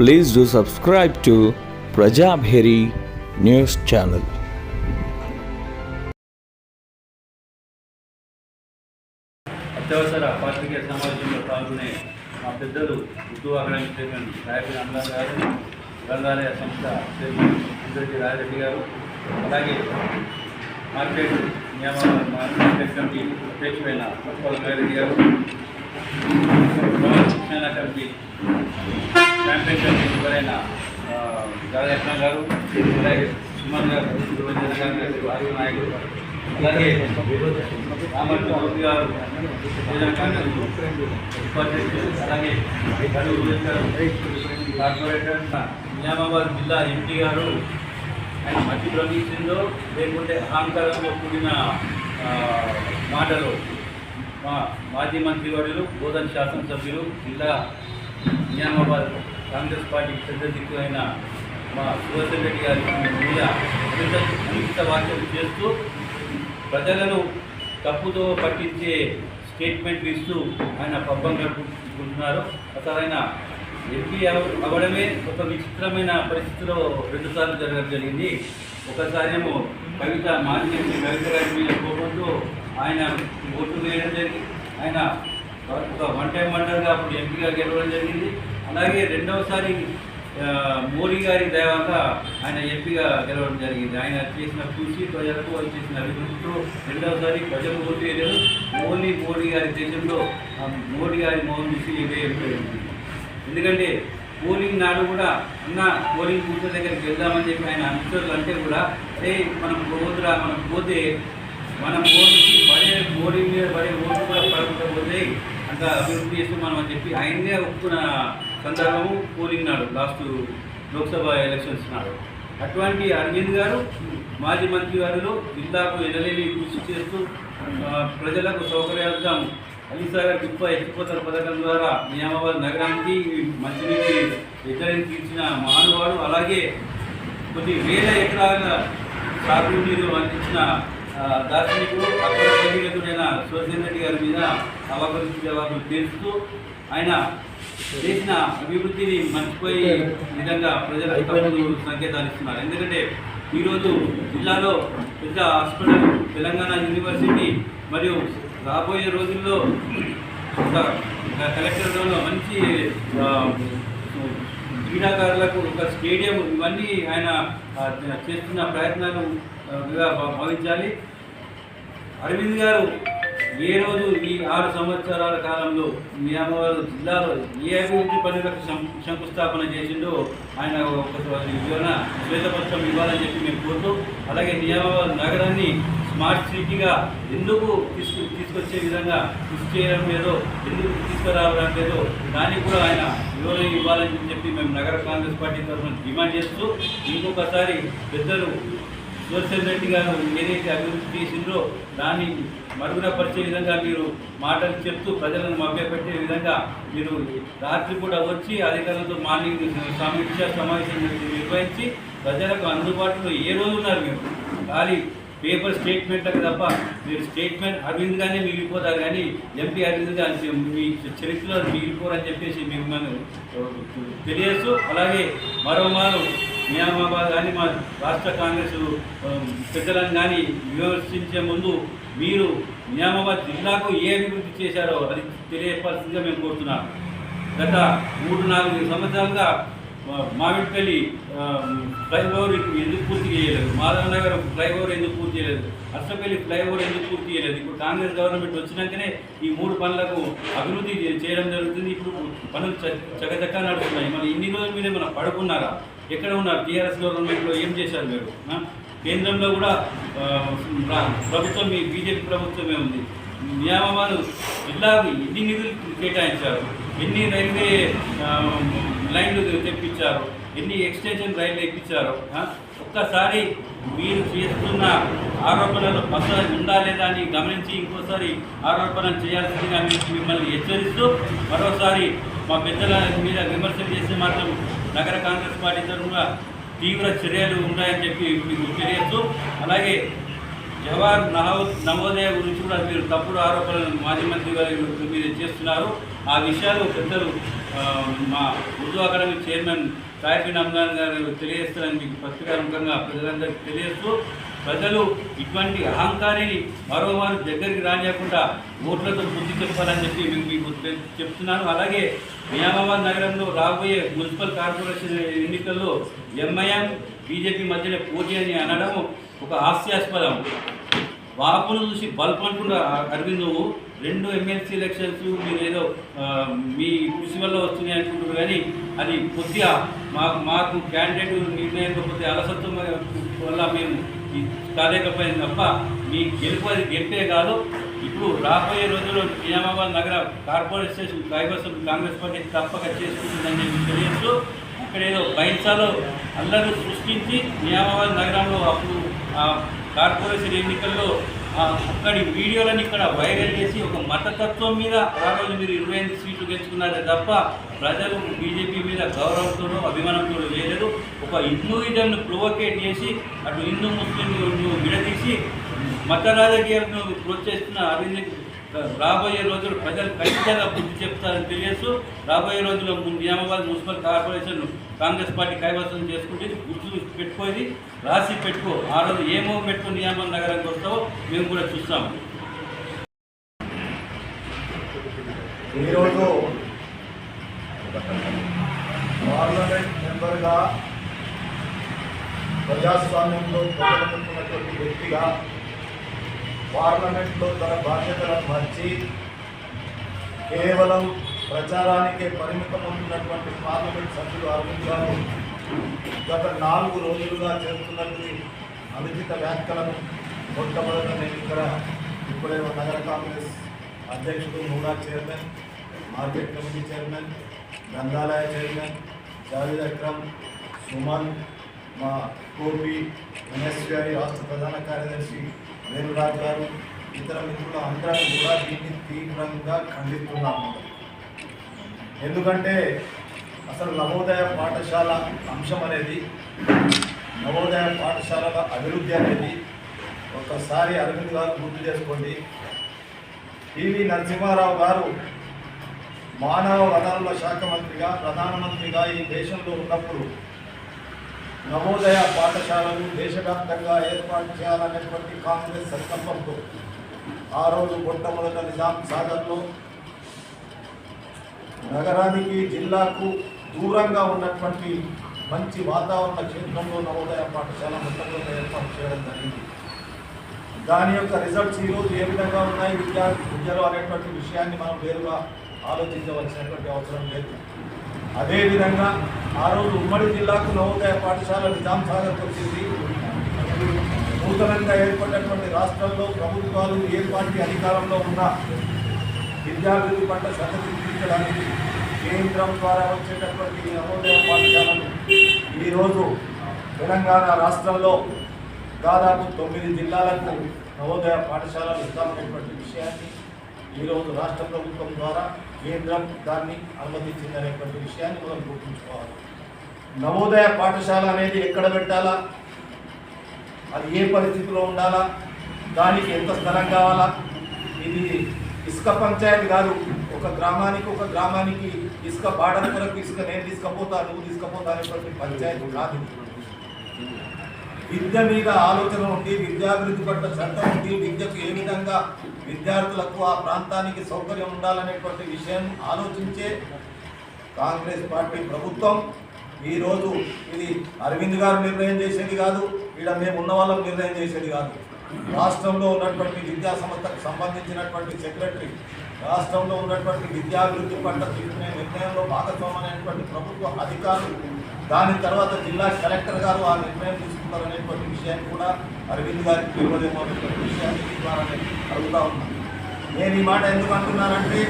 Please do subscribe to Prajabheri News Channel. అత్యవసర పాత్రికేయ సమావేశంలో పాల్గొనే మా పెద్దలు ఉర్దూ అకాడమీ చైర్మన్ రాయపల్లి అమలాన్ గారు, గ్రంథాలయ సంస్థ చైర్మన్ ఇంద్రజీ రాయరెడ్డి గారు, అలాగే మార్కెట్ మార్కెట్ కమిటీ అధ్యక్షుడైన ముప్పల రాయరెడ్డి గారు, శిక్షణ కమిటీ క్యాంపెయిన్ కమిటీ మెంబరైన రాజరత్న గారు, అలాగే సుమన్ గారు, వారి నాయకులు, అలాగే రామర్తి గౌరి గారు, కాంగ్రెస్ ఉపాధ్యక్షులు, అలాగే కార్పొరేటర్ నిజామాబాద్ జిల్లా ఎంపీ గారు, ఆయన మట్టి ప్రవహించిందో లేకుంటే అహంకారంలో కూడిన మాటలు మా మాజీ మంత్రివర్యులు, బోధన్ శాసనసభ్యులు, జిల్లా నిజామాబాద్ కాంగ్రెస్ పార్టీకి పెద్ద దిక్కు అయిన మా సుదర్శన్ రెడ్డి గారి మీద అనుచిత వ్యాఖ్యలు చేస్తూ ప్రజలను తప్పుతో పట్టించే స్టేట్మెంట్లు ఇస్తూ ఆయన పబ్బం గడుపుకుంటున్నారు. అసలు ఆయన ఎంపీ అవ్వడమే ఒక విచిత్రమైన పరిస్థితిలో రెండుసార్లు జరగడం జరిగింది. ఒకసారేమో మాజీ ఎంపీ కవిత గారి మీద కోపంతో ఆయన ఓటు వేయడం జరిగింది. ఆయన ఒక వన్ టైం వండర్గా అప్పుడు ఎంపీగా గెలవడం జరిగింది. అలాగే రెండవసారి మోడీ గారి దయవల్ల ఆయన ఎంపీగా గెలవడం జరిగింది. ఆయన చేసిన కృషి ప్రజలకు చేసిన అభివృద్ధితో రెండవసారి ప్రజలు ఓటు వేయలేదు. ఓన్లీ మోడీ గారి దేశంలో మోడీ గారి మౌన్ చూసి వేయకపోయింది. ఎందుకంటే పోలింగ్ నాడు కూడా పోలింగ్ బూత్ దగ్గరికి వెళ్దామని చెప్పి ఆయన అనుచరులు అంటే కూడా అదే మనం పోతే మనం ఓటుకి పడే మోడీ మీద పడే ఓటు కూడా పడకపోతే అంత అభివృద్ధి చేస్తాం మనం అని చెప్పి ఆయనే ఒప్పుకున్న సందర్భము పోలింగ్ నాడు, లాస్ట్ లోక్సభ ఎలక్షన్స్ నాడు. అటువంటి అరవింద్ గారు మాజీ మంత్రి వారిలో జిల్లాకు ఎనలేని కృషి చేస్తూ ప్రజలకు సౌకర్యార్థం అలీసాగర్ కుప్ప ఎత్తిపోతల పథకం ద్వారా నిజామాబాద్ నగరానికి మంచినీటి ఎద్దడిని తీర్చిన మహానుభావుడు. అలాగే కొన్ని వేల ఎకరాల సాగునీరు అందించిన దార్శనికుడు, అక్కడ భగీరథుడైన సుదర్శన్ రెడ్డి గారి మీద అవకరించిన జవాబులు తీరుస్తూ ఆయన చేసిన అభివృద్ధిని మర్చిపోయే విధంగా ప్రజలకు సంకేతాలు ఇస్తున్నారు. ఎందుకంటే ఈరోజు జిల్లాలో పెద్ద హాస్పిటల్, తెలంగాణ యూనివర్సిటీ మరియు రాబోయే రోజుల్లో ఒక కలెక్టర్లో మంచి క్రీడాకారులకు ఒక స్టేడియం, ఇవన్నీ ఆయన చేస్తున్న ప్రయత్నాలు భావించాలి. అరవింద్ గారు ఏ రోజు ఈ 6 సంవత్సరాల కాలంలో నిజామాబాద్ జిల్లాలో ఏ అభివృద్ధి పనులకు శంకుస్థాపన చేసిండో ఆయన ఒక శ్వేతపత్రం ఇవ్వాలని చెప్పి మేము కోరుతూ, అలాగే నిజామాబాద్ నగరాన్ని స్మార్ట్ సిటీగా ఎందుకు తీసుకొచ్చే విధంగా కృషి చేయడం లేదో, ఎందుకు తీసుకురావడం లేదో దానికి కూడా ఆయన వివరణ ఇవ్వాలని చెప్పి మేము నగర కాంగ్రెస్ పార్టీ తరఫున డిమాండ్ చేస్తూ, ఇంకొకసారి పెద్దలు సుదర్శన్ రెడ్డి గారు ఏదైతే అభివృద్ధి చేసిందో దాన్ని మరుగునపరిచే విధంగా మీరు మాటలు చెప్తూ ప్రజలను మభ్యపెట్టే విధంగా మీరు రాత్రి కూడా వచ్చి అధికారులతో మార్నింగ్ సమీక్ష సమావేశం నిర్వహించి ప్రజలకు అందుబాటులో ఏ రోజు ఉన్నారు మీరు ఖాళీ పేపర్ స్టేట్మెంట్లకు తప్ప మీరు స్టేట్మెంట్ అరవింద్గానే మిగిలిపోతారు కానీ ఎంపీ అరవింద్గా మీ చరిత్రలో మిగిలిపోరని చెప్పేసి మిమ్మల్ని తెలియజేస్తూ, అలాగే మరోమారు నిజామాబాద్ కానీ మా రాష్ట్ర కాంగ్రెస్ పెద్దలను కానీ విమర్శించే ముందు మీరు నిజామాబాద్ జిల్లాకు ఏ అభివృద్ధి చేశారో అది తెలియపరిచిందిగా మేము కోరుతున్నాం. గత 3-4 సంవత్సరాలుగా మామిడిపల్లి ఫ్లైఓవర్ ఎందుకు పూర్తి చేయలేదు, మాధవ్ నగర్ ఫ్లైఓవర్ ఎందుకు పూర్తి చేయలేదు, అర్సపల్లి ఫ్లైఓవర్ ఎందుకు పూర్తి చేయలేదు. ఇప్పుడు కాంగ్రెస్ గవర్నమెంట్ వచ్చినాకనే ఈ 3 పనులకు అభివృద్ధి చేయడం జరుగుతుంది. ఇప్పుడు పనులు చకచకా నడుస్తున్నాయి. మన ఇన్ని రోజుల మీద మనం పడుకున్నారా? ఎక్కడ ఉన్నారు? టీఆర్ఎస్ గవర్నమెంట్లో ఏం చేశారు మీరు? కేంద్రంలో కూడా ప్రభుత్వం మీ బీజేపీ ప్రభుత్వమే ఉంది. నిజామాబాద్ జిల్లాకు ఎన్ని నిధులు కేటాయించారు, ఎన్ని రైల్వే లైన్లు తెప్పించారు, ఎన్ని ఎక్స్టెన్షన్ రైళ్లు ఎక్కించారు? ఒక్కసారి మీరు చేస్తున్న ఆరోపణలు అసలు ఉందా లేదా అని గమనించి ఇంకోసారి ఆరోపణలు చేయాల్సిందిగా మిమ్మల్ని హెచ్చరిస్తూ, మరోసారి మా పెద్దల మీద విమర్శలు చేస్తే మాత్రం నగర కాంగ్రెస్ పార్టీ తరఫున తీవ్ర చర్యలు ఉన్నాయని చెప్పి మీకు తెలియజేస్తూ, అలాగే జవహర్ నవోదయ గురించి కూడా మీరు తప్పుడు ఆరోపణలను మాజీ మంత్రి గారి మీద చేస్తున్నారు. ఆ విషయాలు పెద్దలు మా ఉర్దూ అకాడమీ చైర్మన్ సాయిబిన్ అమ్దాన్ గారు తెలియజేస్తారని మీకు పత్రికాముఖంగా ప్రజలందరికీ తెలియజేస్తూ ప్రజలు ఇటువంటి అహంకారిని మరోమారు దగ్గరికి రానియకుండా ఓట్లతో బుద్ధి చెప్పాలని చెప్పి మీకు చెప్తున్నాను. అలాగే నిజామాబాద్ నగరంలో రాబోయే మున్సిపల్ కార్పొరేషన్ ఎన్నికల్లో ఎంఐఎం బీజేపీ మధ్యన పోటీ అని అనడం ఒక హాస్యాస్పదం. వాపును చూసి బల్బ్ అంటున్న అరవింద్ నువ్వు 2 ఎమ్మెల్సీ ఎలక్షన్స్ మీరు ఏదో మీ కృషి వల్ల వస్తున్నాయి అనుకుంటున్నారు, కానీ అది కొద్దిగా మాకు క్యాండిడేట్ నిర్ణయంతో కొద్దిగా అలసత్వం వల్ల మేము కాలేకపోయింది తప్ప మీ గెలుపు అది గెలిపే కాదు. ఇప్పుడు రాబోయే రోజుల్లో నిజామాబాద్ నగర కార్పొరేషన్ కైవసం కాంగ్రెస్ పార్టీ తప్పక చేసుకుంటుందని చెప్పి తెలియజేస్తూ ఇక్కడ ఏదో బైన్సాలో అల్లరి సృష్టించి నిజామాబాద్ నగరంలో అప్పుడు కార్పొరేషన్ ఎన్నికల్లో అక్కడి వీడియోలను ఇక్కడ వైరల్ చేసి ఒక మతతత్వం మీద ఆ రోజు మీరు 25 సీట్లు గెలుచుకున్నారే తప్ప ప్రజలు బీజేపీ మీద గౌరవంతోనూ అభిమానంతో లేదు. ఒక హిందూయిజంను ప్రొవోకేట్ చేసి అటు హిందూ ముస్లింను విడదీసి మత రాజకీయాలను ప్రోత్సహిస్తున్న అరవింద్ రాబోయే రోజులు ప్రజలు ఖచ్చితంగా బుద్ధి చెప్తారని తెలియజేస్తూ రాబోయే రోజుల్లో Nizamabad municipal corporation Congress party కైవసం చేసుకుంటే గుర్తు పెట్టుకోది రాసి పెట్టుకో. ఆ రోజు ఏమో పెట్టుకుని నిజామాబాద్ నగరానికి వస్తావో మేము కూడా చూస్తాము. ఈరోజు పార్లమెంట్ మెంబర్గా ప్రజాస్వామ్యంలో ప్రజలనుకున్నటువంటి వ్యక్తిగా పార్లమెంట్లో తన బాధ్యతలను మర్చి కేవలం ప్రచారానికే పరిమితం అవుతున్నటువంటి పార్లమెంట్ సభ్యులు అరవింద్ గారు గత 4 రోజులుగా చేస్తున్నటువంటి అనుచిత వ్యాఖ్యలను మొట్టమొదట నేను ఇక్కడ ఇప్పుడే నగర కాంగ్రెస్ అధ్యక్షుడు NUDA chairman, market committee chairman, గ్రంథాలయ చైర్మన్ జావేద్ అక్రమ్, సుమన్, మా కోపి, ఎన్ఎస్యుఐ రాష్ట్ర ప్రధాన కార్యదర్శి వేణురాజ్ గారు, ఇతర మిత్రులు అందరం కూడా దీన్ని తీవ్రంగా ఖండిస్తున్నాము. ఎందుకంటే అసలు నవోదయ పాఠశాల అంశం అనేది, నవోదయ పాఠశాలల అభివృద్ధి అనేది ఒక్కసారి అరవింద్ గారు గుర్తు చేసుకోండి. పివి నరసింహారావు గారు మానవ వనరుల శాఖ మంత్రిగా, ప్రధానమంత్రిగా ఈ దేశంలో ఉన్నప్పుడు నవోదయ పాఠశాలలు దేశవ్యాప్తంగా ఏర్పాటు చేయాలనేటువంటి కాంగ్రెస్ సంకల్పంతో ఆ రోజు మొట్టమొదట నిజాం సాగర్లో నగరానికి జిల్లాకు దూరంగా ఉన్నటువంటి మంచి వాతావరణ క్షేత్రంలో నవోదయ పాఠశాల మొట్టమొదట ఏర్పాటు చేయడం జరిగింది. దాని యొక్క రిజల్ట్స్ ఈరోజు ఏ విధంగా ఉన్నాయి విద్యలో అనేటువంటి విషయాన్ని మనం వేరుగా ఆలోచించవలసినటువంటి అవసరం లేదు. అదేవిధంగా ఆ రోజు ఉమ్మడి జిల్లాకు నవోదయ పాఠశాల నిజాం సాగర్కి వచ్చింది. నూతనంగా ఏర్పడినటువంటి రాష్ట్రంలో ప్రభుత్వాలు ఏ పార్టీ అధికారంలో ఉన్నా విద్యార్థుల పట్ల శ్రద్ధ చూపించడానికి కేంద్రం ద్వారా వచ్చేటటువంటి నవోదయ పాఠశాలలు ఈరోజు తెలంగాణ రాష్ట్రంలో దాదాపు 9 జిల్లాలకు నవోదయ పాఠశాలలు ఇస్తామనేటువంటి విషయాన్ని ఈరోజు రాష్ట్ర ప్రభుత్వం ద్వారా కేంద్రం దాన్ని అనుమతించిందనేటువంటి విషయాన్ని మనం గుర్తుంచుకోవాలి. నవోదయ పాఠశాల అనేది ఎక్కడ పెట్టాలా, అది ఏ పరిస్థితిలో ఉండాలా, దానికి ఎంత స్థలం కావాలా, ఇది ఇసుక పంచాయతీ కాదు. ఒక గ్రామానికి ఇసుక బాడల కొరకు ఇసుక నేను తీసుకపోతా నువ్వు తీసుకపోతా అనేటువంటి పంచాయతీ కాదు. విద్య మీద ఆలోచన ఉండి, విద్యాభివృద్ధి పట్ల శ్రద్ధ ఉండి, విద్యకు ఏ విధంగా విద్యార్థులకు ఆ ప్రాంతానికి సౌకర్యం ఉండాలనేటువంటి విషయం ఆలోచించే కాంగ్రెస్ పార్టీ ప్రభుత్వం ఈరోజు ఇది అరవింద్ గారు నిర్ణయం చేసేది కాదు, ఇక్కడ మేము ఉన్న వాళ్ళం నిర్ణయం చేసేది కాదు. రాష్ట్రంలో ఉన్నటువంటి విద్యా సంస్థకు సంబంధించినటువంటి సెక్రటరీ, రాష్ట్రంలో ఉన్నటువంటి విద్యాభివృద్ధి పట్ల తీసుకునే నిర్ణయంలో భాగస్వామైనటువంటి ప్రభుత్వ అధికారులు, దాని తర్వాత జిల్లా కలెక్టర్ గారు ఆ నిర్ణయం తీసుకున్నారనేటువంటి విషయాన్ని కూడా అరవింద్ గారికి తెలియదేమో అనేటువంటి విషయాన్ని ద్వారా అడుగుతా ఉన్నాను. నేను ఈ మాట ఎందుకు అంటున్నానంటే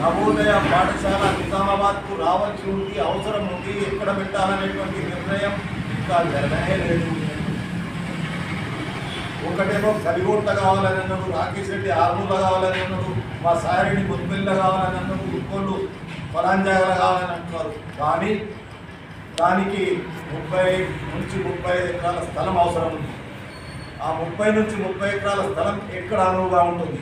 నవోదయ పాఠశాల నిజామాబాద్కు రావాల్సి ఉంది, అవసరం ఉంది, ఎక్కడ పెట్టాలనేటువంటి నిర్ణయం ఇంకా జరగనే లేదు. ఒకటేమో కలిగోట్ల కావాలని అన్నాడు, రాకేష్ రెడ్డి ఆర్మూల కావాలని అన్నాడు, మా సాయరెడ్డి ముద్దుపిల్ల కావాలని అన్నాడు, ఇంకోళ్ళు పలాంజాగల కావాలని అంటున్నారు. కానీ దానికి 30 నుంచి 35 ఎకరాల స్థలం అవసరం ఉంది. ఆ 30 నుంచి 30 ఎకరాల స్థలం ఎక్కడ అనువుగా ఉంటుంది,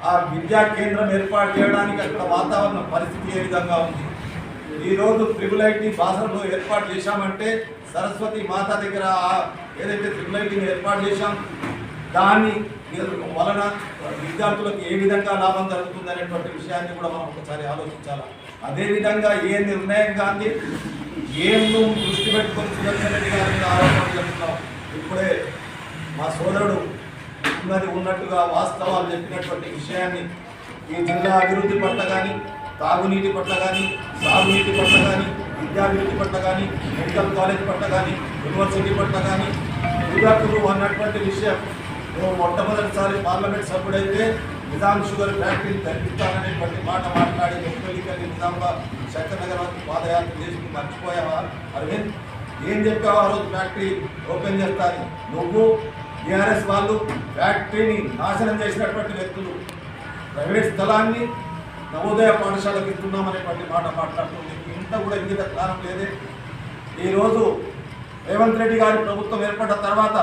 ఆ విద్యా కేంద్రం ఏర్పాటు చేయడానికి అక్కడ వాతావరణ పరిస్థితి ఏ విధంగా ఉంది, ఈరోజు TIIT బాసరలో ఏర్పాటు చేశామంటే సరస్వతి మాత దగ్గర ఏదైతే TIITని ఏర్పాటు చేశాం దాని వలన విద్యార్థులకు ఏ విధంగా లాభం జరుగుతుంది అనేటువంటి విషయాన్ని కూడా మనం ఒకసారి ఆలోచించాలి. అదేవిధంగా ఏ నిర్ణయం కానీ ఏం దృష్టి పెట్టుకొని సుదర్శన్ రెడ్డి గారిని ఆరోపణ చేస్తున్నాం. ఇప్పుడే మా సోదరుడు ఉన్నట్టుగా వాస్తవాలు చెప్పినటువంటి విషయాన్ని ఈ జిల్లా అభివృద్ధి పట్ల కానీ, తాగునీటి పట్ల కానీ, సాగునీటి పట్ల కానీ, విద్యాభివృద్ధి పట్ల కానీ, మెడికల్ కాలేజ్ పట్ల కానీ, యూనివర్సిటీ పట్ల కానీ విద్యార్థులు అన్నటువంటి విషయం మొట్టమొదటిసారి పార్లమెంట్ సభ్యుడైతే నిజాం షుగర్ ఫ్యాక్టరీని తగ్గిస్తాననేటువంటి మాట మాట్లాడి ఎప్పటికీ నిజామాబాద్ శంకర్నగర్ వరకు పాదయాత్ర చేసి మర్చిపోయావా అరవింద్? ఏం చెప్పావా ఆ రోజు ఫ్యాక్టరీ ఓపెన్ చేస్తాను? నువ్వు టీఆర్ఎస్ వాళ్ళు ఫ్యాక్టరీని నాశనం చేసినటువంటి వ్యక్తులు ప్రైవేట్ స్థలాన్ని నవోదయ పాఠశాలకు ఇస్తున్నామనేటువంటి మాట మాట్లాడుతుంది. ఇంత కూడా ఇంగిత జ్ఞానం లేదే. ఈరోజు రేవంత్ రెడ్డి గారి ప్రభుత్వం ఏర్పడ్డ తర్వాత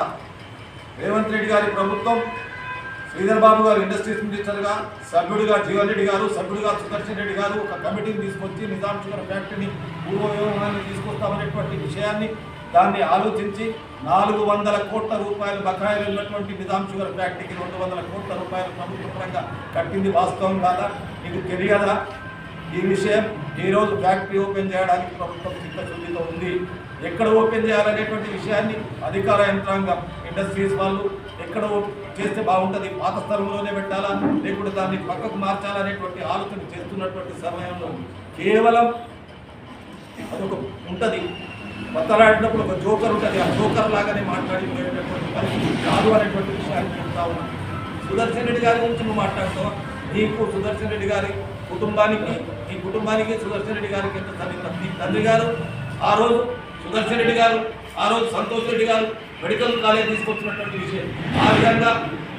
రేవంత్ రెడ్డి గారి ప్రభుత్వం శ్రీధర్ బాబు గారు ఇండస్ట్రీస్ మినిస్టర్గా, సభ్యుడిగా జీవన్ రెడ్డి గారు, సభ్యుడిగా సుదర్శన్ రెడ్డి గారు ఒక కమిటీని తీసుకొచ్చి నిజాం షుగర్ ఫ్యాక్టరీని పూర్వవ్యూహాన్ని తీసుకొస్తామనేటువంటి విషయాన్ని దాన్ని ఆలోచించి 400 కోట్ల రూపాయలు బకాయిలు ఉన్నటువంటి నిజాం షుగర్ ఫ్యాక్టరీకి 200 కోట్ల రూపాయలు ప్రభుత్వ పరంగా కట్టింది వాస్తవం కాదా? నీకు తెలియదా ఈ విషయం? ఈరోజు ఫ్యాక్టరీ ఓపెన్ చేయడానికి ప్రభుత్వం చిత్తశుద్ధితో ఉంది. ఎక్కడ ఓపెన్ చేయాలనేటువంటి విషయాన్ని అధికార యంత్రాంగం, ఇండస్ట్రీస్ వాళ్ళు ఎక్కడ చేస్తే బాగుంటుంది, పాత స్థలంలోనే పెట్టాలా లేకుంటే దాన్ని పక్కకు మార్చాలనేటువంటి ఆలోచన చేస్తున్నటువంటి సమయంలో కేవలం అదొక ఉంటుంది, బతలాడినప్పుడు ఒక జోకర్ ఉంటుంది, ఆ జోకర్ లాగానే మాట్లాడిపోయేటటువంటి పరిస్థితి కాదు అనేటువంటి విషయాన్ని చెప్తా ఉన్నాను. సుదర్శన్ రెడ్డి గారి గురించి నువ్వు మాట్లాడుతావా? నీకు సుదర్శన్ రెడ్డి గారి కుటుంబానికి, నీ కుటుంబానికి సుదర్శన్ రెడ్డి గారికి ఎంత సన్నిహితం? నీ తండ్రి గారు ఆ రోజు, సుదర్శన్ రెడ్డి గారు ఆ రోజు, సంతోష్ రెడ్డి గారు మెడికల్ కాలేజ్ తీసుకొచ్చినటువంటి విషయం, ఆ విధంగా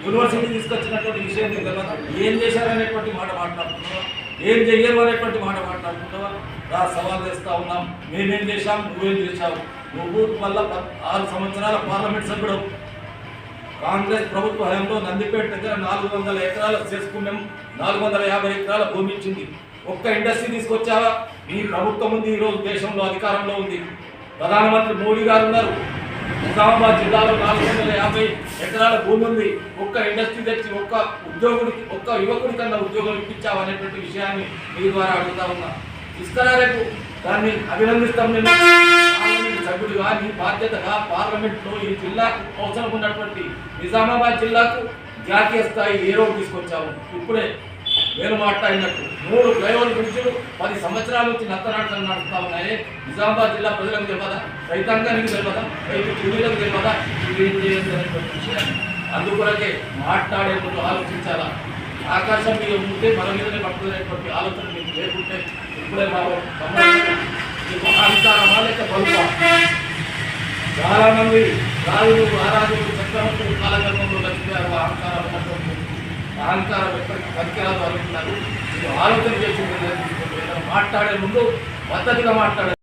యూనివర్సిటీ తీసుకొచ్చినటువంటి విషయం తెలియదా? ఏం చేశారనేటువంటి మాట మాట్లాడుతున్నావా? ఏం చెయ్యరు అనేటువంటి మాట మాట్లాడుతున్నావా? సవాల్ చేస్తూ ఉన్నాం. మేమేం చేశాం, నువ్వేం చేశావు? నువ్వు వల్ల 6 సంవత్సరాల పార్లమెంట్ సభ్యుడు. కాంగ్రెస్ ప్రభుత్వ హయాంలో నందిపేట దగ్గర 400 ఎకరాల చేసుకున్నాం, 450 ఎకరాల భూమి ఇచ్చింది. ఒక్క ఇండస్ట్రీ తీసుకొచ్చావా? ఈ ప్రభుత్వం ఉంది, ఈరోజు దేశంలో అధికారంలో ఉంది, ప్రధానమంత్రి మోడీ గారు ఉన్నారు. నిజామాబాద్ జిల్లాలో 450 ఎకరాల భూమి ఉంది. ఒక్క ఇండస్ట్రీ తెచ్చి ఒక్క యువకుడి కన్నా ఉద్యోగం ఇప్పించావు అనేటువంటి విషయాన్ని మీ ద్వారా అడుగుతా ఉన్నా. ఇస్తారా రేపు? దాన్ని అభినందిస్తాం. నేను పార్లమెంట్ సభ్యుడిగా నీ బాధ్యతగా పార్లమెంట్లో ఈ జిల్లాకు అవసరం ఉన్నటువంటి నిజామాబాద్ జిల్లాకు జాతీయ స్థాయి ఏ రోడ్డు తీసుకొచ్చావు? ఇప్పుడే నేను మాట్లాడినట్టు 3 ఫ్లైఓవర్ బ్రిడ్జ్లు 10 సంవత్సరాల నుంచి నత్తనాటలు నడుస్తూ ఉన్నాయి. నిజామాబాద్ జిల్లా ప్రజలకు తెలియదా? రైతాంగానికి తెలియదా? రైతు కూలీలకు తెలియదా? ఇవేం చేయాలనేటువంటి విషయాన్ని అందుకొరకే మాట్లాడే ముందు ఆలోచించాలా. ఆకాశం మీద ఉంటే మన మీదనే పట్టుకునేటువంటి ఆలోచన మీకు లేకుంటే ఇప్పుడే మీకు అహంకారమా లేక బలుపా? చాలామంది రాజులు, ఆరాధులు, చక్రవర్తులు కాలగర్భంలో లక్ష్మీవారు అహంకారం ఎప్పటికీ పనికిరాదు అనుకున్నారు. ఆలోచన చేసి మాట్లాడే ముందు పద్ధతిగా మాట్లాడారు.